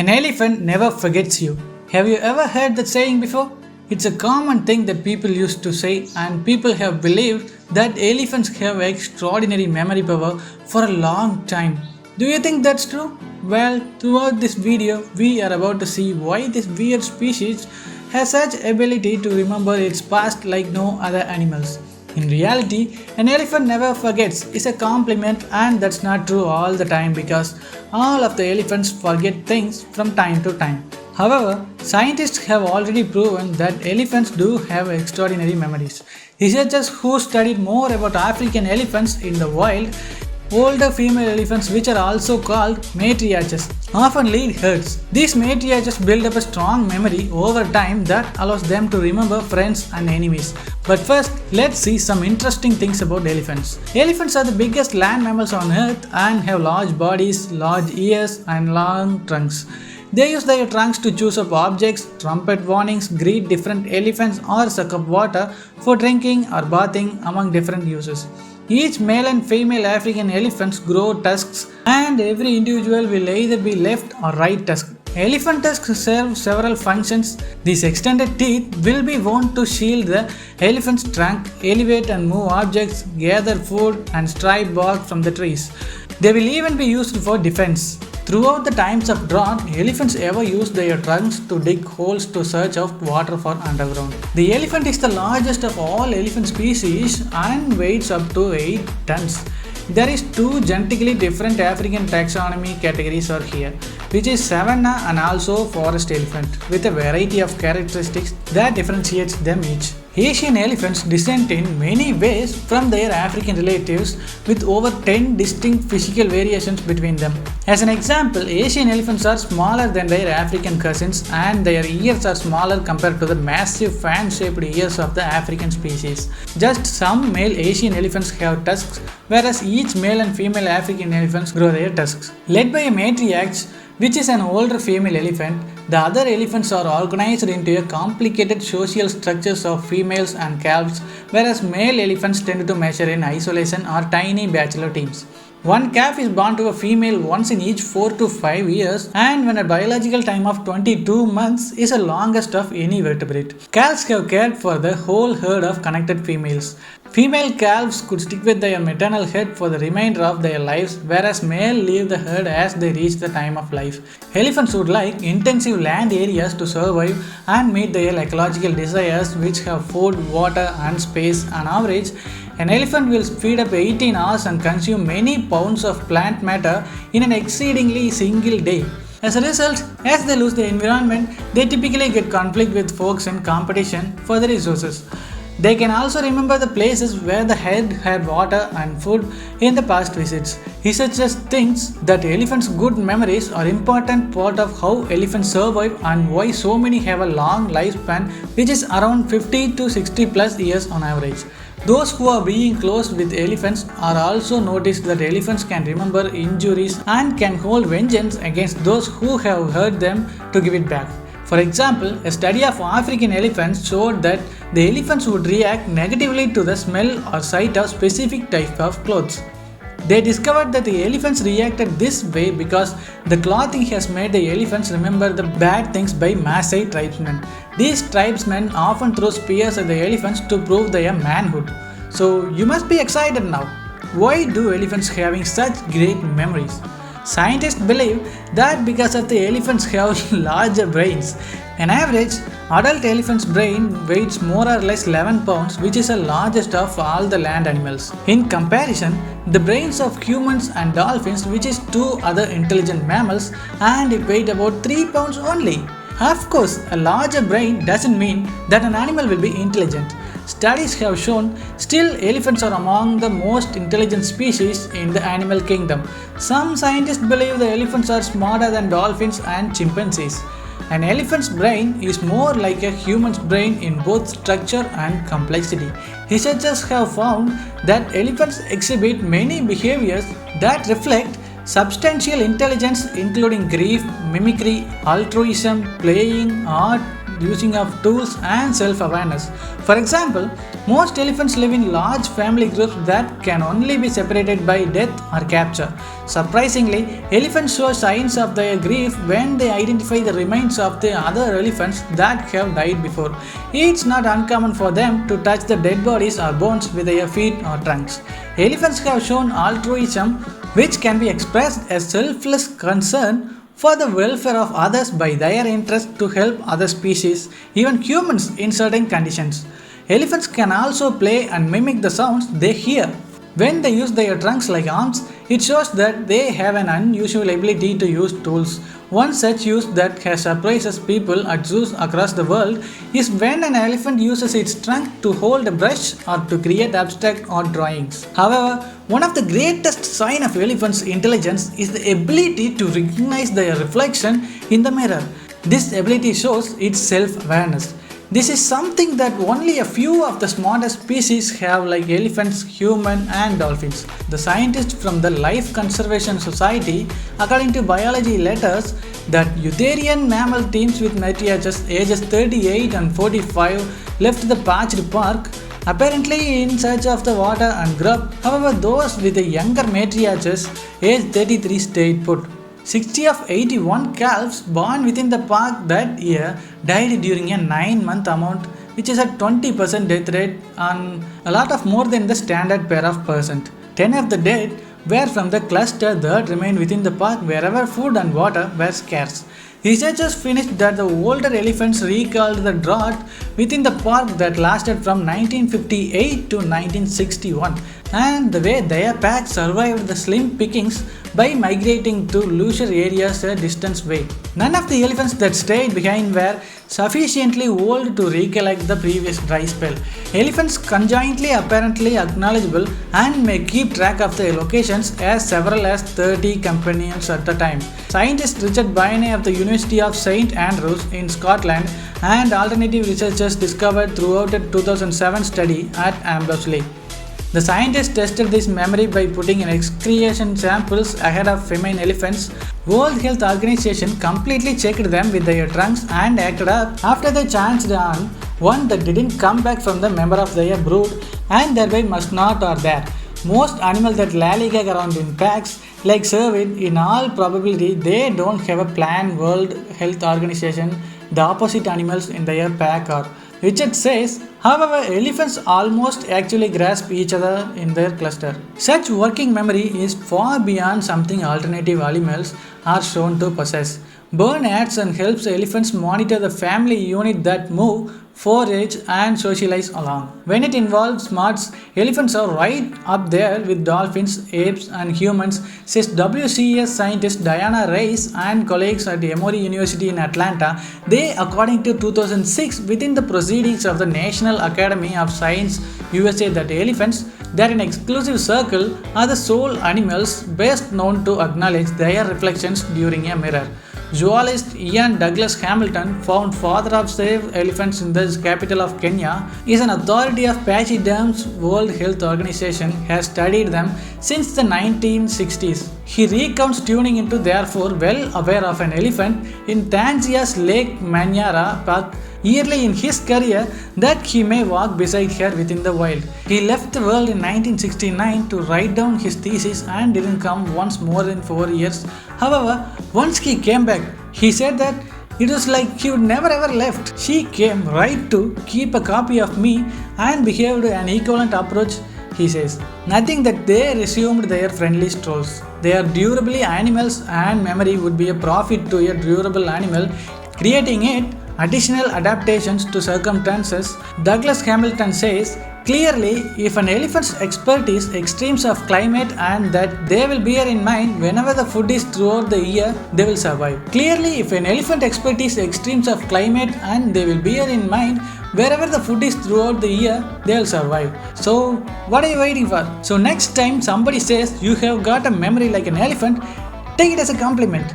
An elephant never forgets you. Have you ever heard that saying before? It's a common thing that people used to say, and people have believed that elephants have extraordinary memory power for a long time. Do you think that's true? Well, throughout this video, we are about to see why this weird species has such ability to remember its past like no other animals. In reality, an elephant never forgets is a compliment, and that's not true all the time because all of the elephants forget things from time to time. However, scientists have already proven that elephants do have extraordinary memories. Researchers who studied more about African elephants in the wild, older female elephants, which are also called matriarchs, often lead herds. These matriarchs build up a strong memory over time that allows them to remember friends and enemies. But first, let's see some interesting things about elephants. Elephants are the biggest land mammals on earth and have large bodies, large ears, and long trunks. They use their trunks to choose up objects, trumpet warnings, greet different elephants, or suck up water for drinking or bathing, among different uses. Each male and female African elephants grow tusks, and every individual will either be left or right tusk. Elephant tusks serve several functions. These extended teeth will be worn to shield the elephant's trunk, elevate and move objects, gather food, and stripe bark from the trees. They will even be used for defense. Throughout the times of drought, elephants ever use their trunks to dig holes to search out water for underground. The elephant is the largest of all elephant species and weighs up to 8 tons. There is two genetically different African taxonomy categories are here, which is savanna and also forest elephant, with a variety of characteristics that differentiates them each. Asian elephants descend in many ways from their African relatives, with over 10 distinct physical variations between them. As an example, Asian elephants are smaller than their African cousins, and their ears are smaller compared to the massive fan-shaped ears of the African species. Just some male Asian elephants have tusks, whereas each male and female African elephants grow their tusks. Led by a matriarch, which is an older female elephant, the other elephants are organized into a complicated social structures of females and calves, whereas male elephants tend to measure in isolation or tiny bachelor teams. One calf is born to a female once in each 4 to 5 years, and when a biological time of 22 months is the longest of any vertebrate. Calves have cared for the whole herd of connected females. Female calves could stick with their maternal herd for the remainder of their lives, whereas male leave the herd as they reach the time of life. Elephants would like intensive land areas to survive and meet their ecological desires, which have food, water, and space. On average, an elephant will feed up 18 hours and consume many pounds of plant matter in an exceedingly single day. As a result, as they lose their environment, they typically get conflict with folks in competition for the resources. They can also remember the places where the herd had water and food in the past visits. Researchers think that elephants' good memories are an important part of how elephants survive and why so many have a long lifespan, which is around 50 to 60 plus years on average. Those who are being close with elephants are also noticed that elephants can remember injuries and can hold vengeance against those who have hurt them to give it back. For example, a study of African elephants showed that the elephants would react negatively to the smell or sight of specific type of clothes. They discovered that the elephants reacted this way because the clothing has made the elephants remember the bad things by Maasai tribesmen. These tribesmen often throw spears at the elephants to prove their manhood. So you must be excited now. Why do elephants having such great memories? Scientists believe that because of the elephants have larger brains. An average adult elephant's brain weighs more or less 11 pounds, which is the largest of all the land animals. In comparison, the brains of humans and dolphins, which is two other intelligent mammals, and it weighs about 3 pounds only. Of course, a larger brain doesn't mean that an animal will be intelligent. Studies have shown still elephants are among the most intelligent species in the animal kingdom. Some scientists believe the elephants are smarter than dolphins and chimpanzees. An elephant's brain is more like a human's brain in both structure and complexity. Researchers have found that elephants exhibit many behaviors that reflect substantial intelligence, including grief, mimicry, altruism, playing, art, using of tools and self-awareness. For example, most elephants live in large family groups that can only be separated by death or capture. Surprisingly, elephants show signs of their grief when they identify the remains of the other elephants that have died before. It's not uncommon for them to touch the dead bodies or bones with their feet or trunks. Elephants have shown altruism, which can be expressed as selfless concern for the welfare of others by their interest to help other species, even humans, in certain conditions. Elephants can also play and mimic the sounds they hear. When they use their trunks like arms, it shows that they have an unusual ability to use tools. One such use that has surprised people at zoos across the world is when an elephant uses its trunk to hold a brush or to create abstract art drawings. However, one of the greatest signs of elephants' intelligence is the ability to recognize their reflection in the mirror. This ability shows its self-awareness. This is something that only a few of the smartest species have, like elephants, humans, and dolphins. The scientists from the Life Conservation Society, according to biology letters, that eutherian mammal teams with matriarchs ages 38 and 45 left the patched park, apparently in search of the water and grub. However, those with the younger matriarchs aged 33 stayed put. 60 of 81 calves born within the park that year died during a 9-month amount, which is a 20% death rate and a lot of more than the standard pair of percent. 10 of the dead were from the cluster that remained within the park wherever food and water were scarce. Researchers finished that the older elephants recalled the drought within the park that lasted from 1958 to 1961 and the way their pack survived the slim pickings by migrating to looser areas a distance away. None of the elephants that stayed behind were sufficiently old to recollect the previous dry spell. Elephants conjointly apparently acknowledgeable and may keep track of their locations as several as 30 companions at a time. Scientist Richard Bainey of the University of St Andrews in Scotland and alternative researchers discovered throughout a 2007 study at Amberley. The scientists tested this memory by putting in excretion samples ahead of female elephants. World Health Organization completely checked them with their trunks and acted up after they chanced on one that didn't come back from the member of their brood and thereby must not are there. Most animals that lollygag around in packs, like cervid, in all probability they don't have a plan. World Health Organization, the opposite animals in their pack are. Richard says, however, elephants almost actually grasp each other in their cluster. Such working memory is far beyond something alternative animals are shown to possess. Byrne adds and helps elephants monitor the family unit that move, forage, and socialize along. When it involves smarts, elephants are right up there with dolphins, apes, and humans, says WCS scientist Diana Rice and colleagues at Emory University in Atlanta. They, according to 2006, within the proceedings of the National Academy of Science USA, that elephants, that in exclusive circle, are the sole animals best known to acknowledge their reflections during a mirror. Zoologist Ian Douglas Hamilton, found father of saved elephants in the capital of Kenya, is an authority of pachyderms. World Health Organization has studied them since the 1960s. He recounts tuning into, therefore well aware of an elephant in Tanzania's Lake Manyara Park early in his career that he may walk beside her within the wild. He left the world in 1969 to write down his thesis and didn't come once more than 4 years. However, once he came back, he said that it was like he would never ever left. She came right to keep a copy of me and behaved an equivalent approach, he says. Nothing that they resumed their friendly strolls. They are durably animals and memory would be a profit to a durable animal, creating it additional adaptations to circumstances. Douglas Hamilton says, clearly, if an elephant's expertise extremes of climate and that they will bear in mind whenever the food is throughout the year, they will survive. Clearly, if an elephant expertise extremes of climate and they will bear in mind wherever the food is throughout the year, they will survive. So, what are you waiting for? So next time somebody says you have got a memory like an elephant, take it as a compliment.